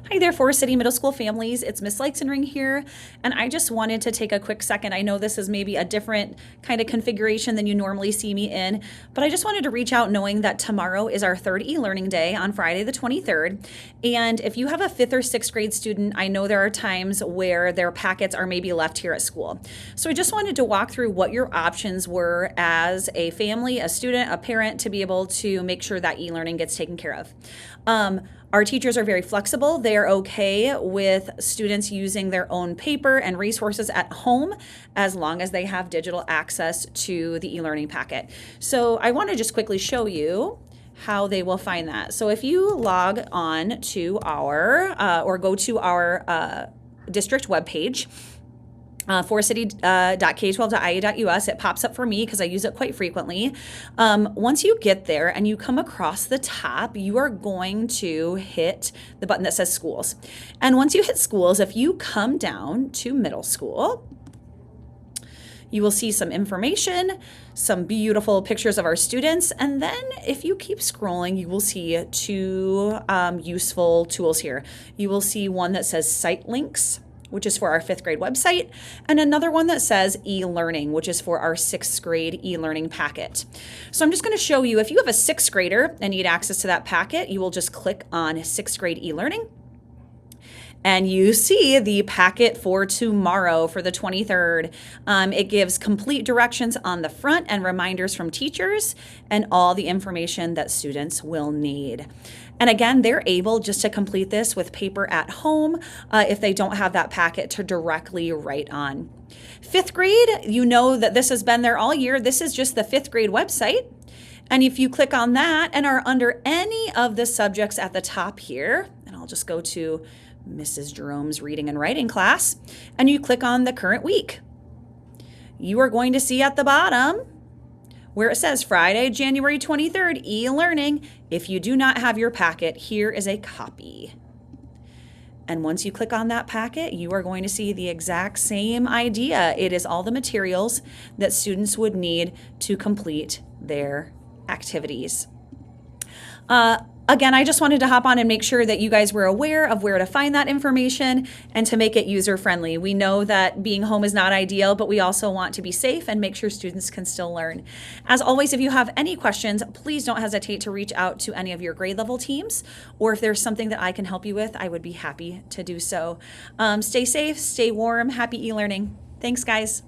Hi there, Forest City Middle School families. It's Miss Leixenring here, and I just wanted to take a quick second. I know this is maybe a different kind of configuration than you normally see me in, but I just wanted to reach out knowing that tomorrow is our third e-learning day on Friday the 23rd. And if you have a 5th or 6th grade student, I know there are times where their packets are maybe left here at school. So I just wanted to walk through what your options were as a family, a student, a parent, to be able to make sure that e-learning gets taken care of. Our teachers are very flexible. They are okay with students using their own paper and resources at home as long as they have digital access to the e-learning packet. So I want to just quickly show you how they will find that. So if you log on to our or go to our district webpage, forestcity.k12.ia.us. It pops up for me because I use it quite frequently. Once you get there and you come across the top, you are going to hit the button that says schools. And once you hit schools, if you come down to middle school, you will see some information, some beautiful pictures of our students, and then if you keep scrolling, you will see two useful tools here. You will see one that says site links, which is for our 5th grade website, and another one that says e-learning, which is for our 6th grade e-learning packet. So I'm just going to show you, if you have a 6th grader and need access to that packet, you will just click on 6th grade e-learning. And you see the packet for tomorrow for the 23rd. It gives complete directions on the front and reminders from teachers and all the information that students will need. And again, they're able just to complete this with paper at home if they don't have that packet to directly write on. 5th grade, you know that this has been there all year. This is just the 5th grade website. And if you click on that and are under any of the subjects at the top here, and I'll just go to Mrs. Jerome's reading and writing class, and you click on the current week, you are going to see at the bottom where it says Friday, January 23rd, e-learning. If you do not have your packet, here is a copy. And once you click on that packet, you are going to see the exact same idea. It is all the materials that students would need to complete their activities. Again, I just wanted to hop on and make sure that you guys were aware of where to find that information and to make it user-friendly. We know that being home is not ideal, but we also want to be safe and make sure students can still learn. As always, if you have any questions, please don't hesitate to reach out to any of your grade level teams, or if there's something that I can help you with, I would be happy to do so. Stay safe, stay warm, happy e-learning. Thanks, guys.